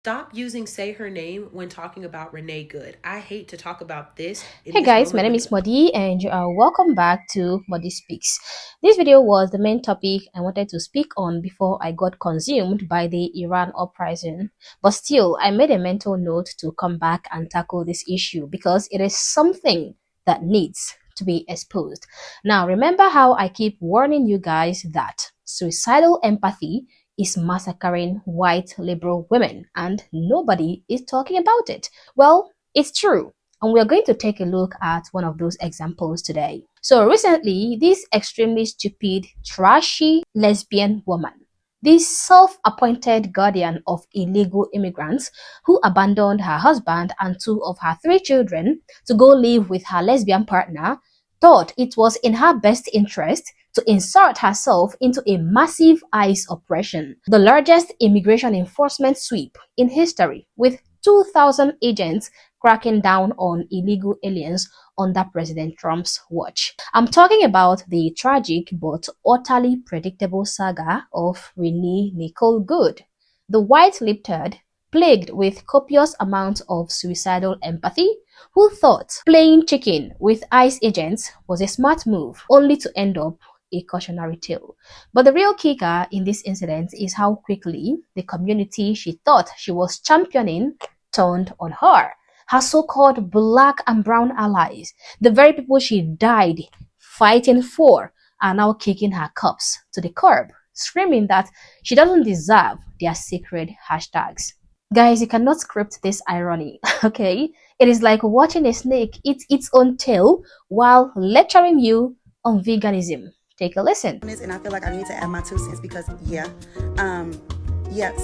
Stop using say her name when talking about Renee Good. I hate to talk about this in Hey this guys, my moment name when is Modi and you are welcome back to Modi Speaks. This video was the main topic I wanted to speak on before I got consumed by the Iran uprising. But still, I made a mental note to come back and tackle this issue because it is something that needs to be exposed. Now, remember how I keep warning you guys that suicidal empathy is massacring white liberal women and nobody is talking about it. Well, it's true. And we're going to take a look at one of those examples today. So recently, this extremely stupid, trashy lesbian woman, this self-appointed guardian of illegal immigrants who abandoned her husband and two of her three children to go live with her lesbian partner, thought it was in her best interest to insert herself into a massive ICE operation, the largest immigration enforcement sweep in history, with 2,000 agents cracking down on illegal aliens under President Trump's watch. I'm talking about the tragic but utterly predictable saga of Renee Nicole Good, the white-lipped turd plagued with copious amounts of suicidal empathy, who thought playing chicken with ICE agents was a smart move, only to end up a cautionary tale. But the real kicker in this incident is how quickly the community she thought she was championing turned on her. Her so-called black and brown allies, the very people she died fighting for, are now kicking her cups to the curb, screaming that she doesn't deserve their sacred hashtags. Guys, you cannot script this irony, okay? It is like watching a snake eat its own tail while lecturing you on veganism. Take a listen. And I feel like I need to add my 2 cents because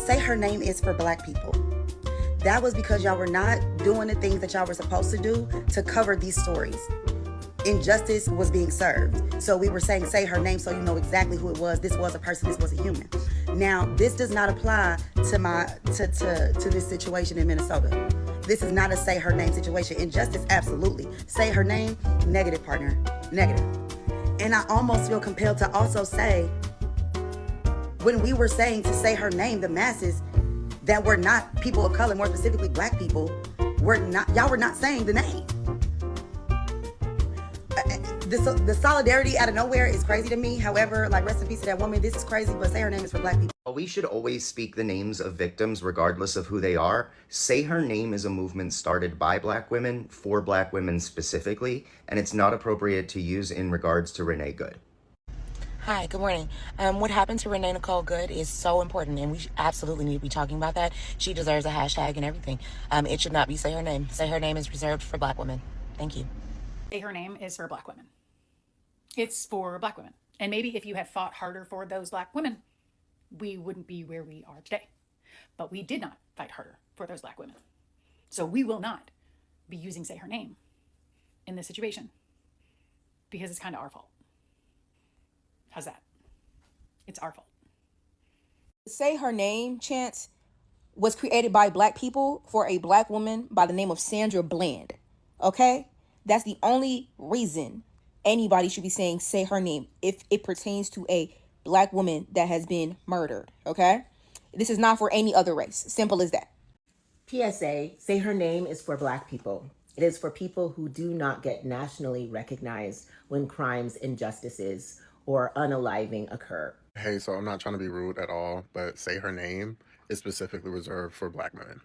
say her name is for black people. That was because y'all were not doing the things that y'all were supposed to do to cover these stories. Injustice was being served. So we were saying, say her name so you know exactly who it was. This was a person, this was a human. Now, this does not apply to this situation in Minnesota. This is not a say her name situation. Injustice, absolutely. Say her name, negative, partner, negative. And I almost feel compelled to also say, when we were saying to say her name, the masses that were not people of color, more specifically black people, y'all were not saying the name. The solidarity out of nowhere is crazy to me. However, like, rest in peace to that woman. This is crazy, but say her name is for black people. We should always speak the names of victims regardless of who they are. Say Her Name is a movement started by black women, for black women specifically, and it's not appropriate to use in regards to Renee Good. Hi, good morning. What happened to Renee Nicole Good is so important, and we absolutely need to be talking about that. She deserves a hashtag and everything. It should not be Say Her Name. Say Her Name is reserved for black women. Thank you. Say Her Name is for black women. It's for black women. And maybe if you had fought harder for those black women, we wouldn't be where we are today. But we did not fight harder for those black women. So we will not be using Say Her Name in this situation because it's kind of our fault. How's that? It's our fault. Say Her Name chant was created by black people for a black woman by the name of Sandra Bland. Okay? That's the only reason anybody should be saying say her name if it pertains to a black woman that has been murdered. Okay? This is not for any other race. Simple as that. PSA, Say Her Name is for black people. It is for people who do not get nationally recognized when crimes, injustices, or unaliving occur. Hey, so I'm not trying to be rude at all, but Say Her Name is specifically reserved for black women.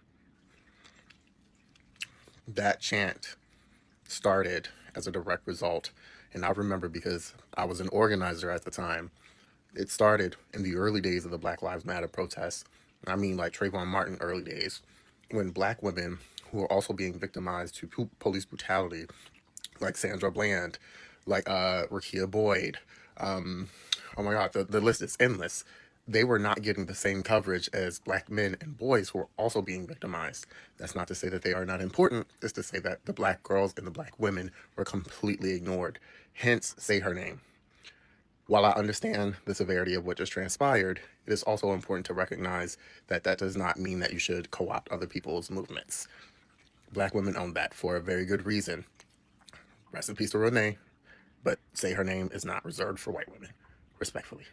That chant started as a direct result, and I remember because I was an organizer at the time. It started in the early days of the Black Lives Matter protests. I mean, like Trayvon Martin early days, when black women who were also being victimized to police brutality, like Sandra Bland, like Rakia Boyd, oh my God, the list is endless. They were not getting the same coverage as black men and boys who were also being victimized. That's not to say that they are not important. It's to say that the black girls and the black women were completely ignored. Hence, Say Her Name. While I understand the severity of what just transpired, it is also important to recognize that that does not mean that you should co-opt other people's movements. Black women own that for a very good reason. Rest in peace to Renee, but Say Her Name is not reserved for white women, respectfully.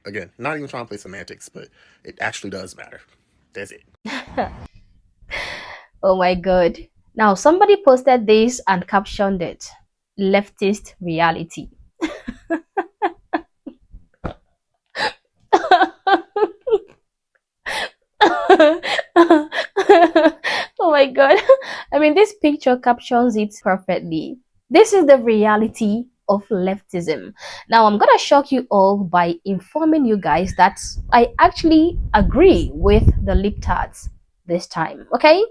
Again, not even trying to play semantics, but it actually does matter. That's it. Oh my god. Now, somebody posted this and captioned it leftist reality. Oh my god. I mean, this picture captions it perfectly. This is the reality of leftism. Now, I'm gonna shock you all by informing you guys that I actually agree with the libtards this time, okay?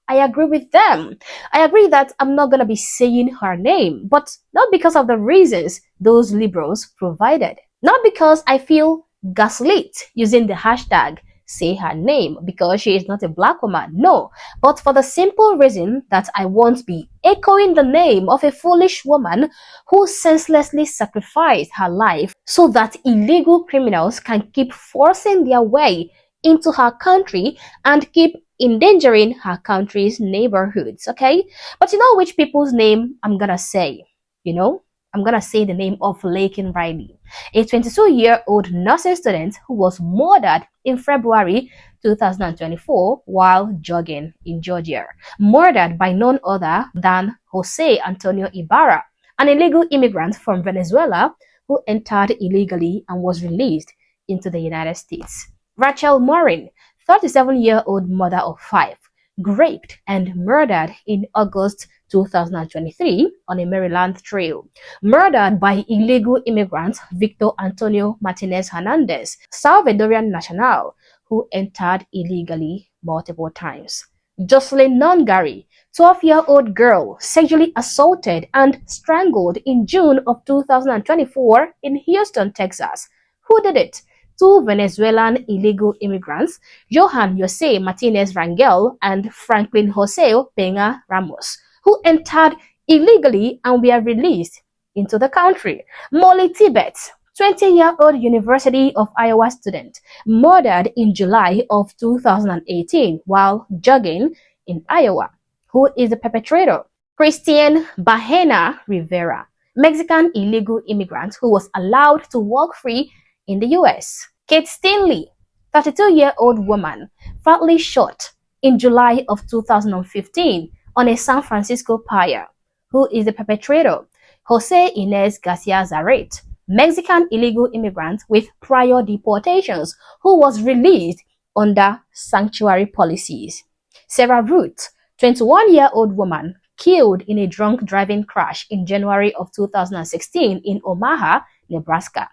I agree with them. I agree that I'm not gonna be saying her name, but not because of the reasons those liberals provided. Not because I feel gaslit using the hashtag say her name because she is not a black woman. No, but for the simple reason that I won't be echoing the name of a foolish woman who senselessly sacrificed her life so that illegal criminals can keep forcing their way into her country and keep endangering her country's neighborhoods, okay? But you know which people's name I'm gonna say? You know? I'm gonna say the name of Lakin Riley, a 22-year-old nursing student who was murdered in February 2024 while jogging in Georgia. Murdered by none other than Jose Antonio Ibarra, an illegal immigrant from Venezuela who entered illegally and was released into the United States. Rachel Morin, 37-year-old mother of 5, raped and murdered in August 2023 on a Maryland trail. Murdered by illegal immigrant Victor Antonio Martinez Hernandez, Salvadorian national, who entered illegally multiple times. Jocelyn Nongari, 12-year-old girl, sexually assaulted and strangled in June of 2024 in Houston, Texas. Who did it? 2 Venezuelan illegal immigrants, Johan Jose Martinez Rangel and Franklin Jose Peña Ramos, who entered illegally and were released into the country. Molly Tibet, 20-year-old University of Iowa student, murdered in July of 2018 while jogging in Iowa. Who is the perpetrator? Christian Bahena Rivera, Mexican illegal immigrant who was allowed to walk free in the US. Kate Stinley, 32-year-old woman, fatally shot in July of 2015 on a San Francisco pier. Who is the perpetrator? Jose Inez Garcia Zaret, Mexican illegal immigrant with prior deportations who was released under sanctuary policies. Sarah Root, 21-year-old woman, killed in a drunk driving crash in January of 2016 in Omaha, Nebraska.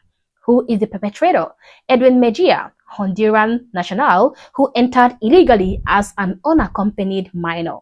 Who is the perpetrator? Edwin Mejia, Honduran national, who entered illegally as an unaccompanied minor.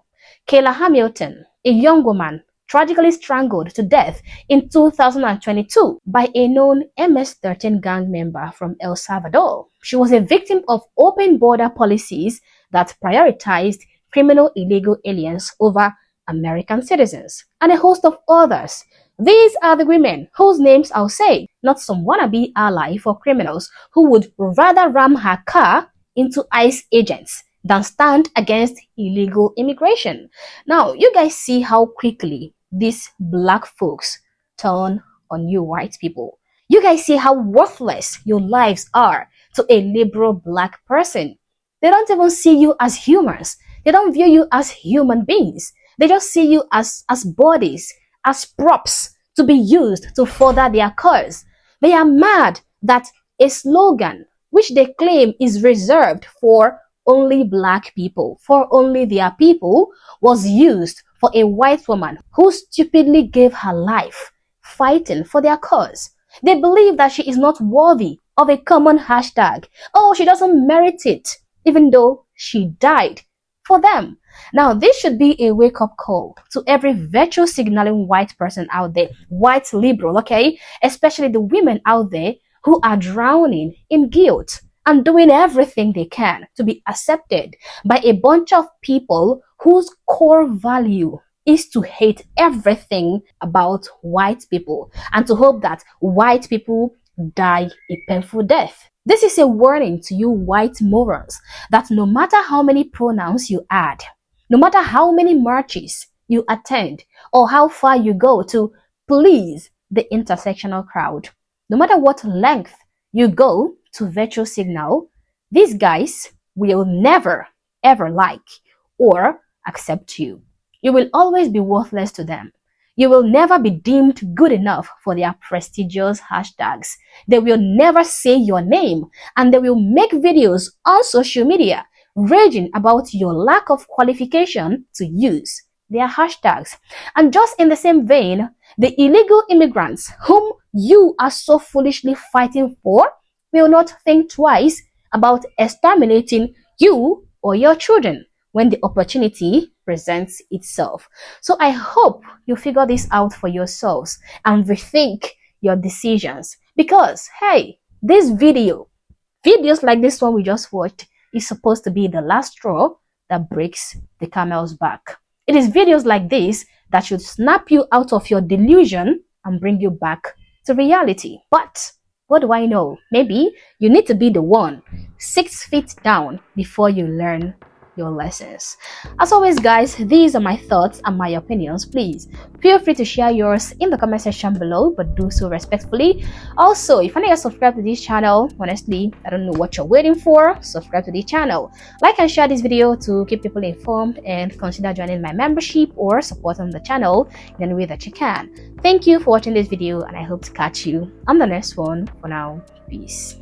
Kayla Hamilton, a young woman, tragically strangled to death in 2022 by a known MS-13 gang member from El Salvador. She was a victim of open border policies that prioritized criminal illegal aliens over American citizens, and a host of others. These are the women whose names I'll say, not some wannabe ally for criminals who would rather ram her car into ICE agents than stand against illegal immigration. Now, you guys see how quickly these black folks turn on you white people. You guys see how worthless your lives are to a liberal black person. They don't even see you as humans. They don't view you as human beings. They just see you as bodies, as props to be used to further their cause. They are mad that a slogan which they claim is reserved for only black people, for only their people, was used for a white woman who stupidly gave her life fighting for their cause. They believe that she is not worthy of a common hashtag. Oh, she doesn't merit it, even though she died for them. Now, this should be a wake-up call to every virtue signaling white person out there, white liberal, okay? Especially the women out there who are drowning in guilt and doing everything they can to be accepted by a bunch of people whose core value is to hate everything about white people and to hope that white people die a painful death. This is a warning to you white morons that no matter how many pronouns you add, no matter how many marches you attend or how far you go to please the intersectional crowd, no matter what length you go to virtue signal, these guys will never ever like or accept you. You will always be worthless to them. You will never be deemed good enough for their prestigious hashtags. They will never say your name, and they will make videos on social media raging about your lack of qualification to use their hashtags. And just in the same vein, the illegal immigrants whom you are so foolishly fighting for will not think twice about exterminating you or your children when the opportunity presents itself. So I hope you figure this out for yourselves and rethink your decisions, because hey, videos like this one we just watched is supposed to be the last straw that breaks the camel's back. It is videos like this that should snap you out of your delusion and bring you back to reality. But what do I know? Maybe you need to be the one 6 feet down before you learn your lessons. As always, guys, these are my thoughts and my opinions. Please feel free to share yours in the comment section below, but do so respectfully. Also, if you're not yet subscribed to this channel, honestly, I don't know what you're waiting for. Subscribe to the channel, like and share this video to keep people informed, and consider joining my membership or supporting the channel in any way that you can. Thank you for watching this video, and I hope to catch you on the next one. For now, peace.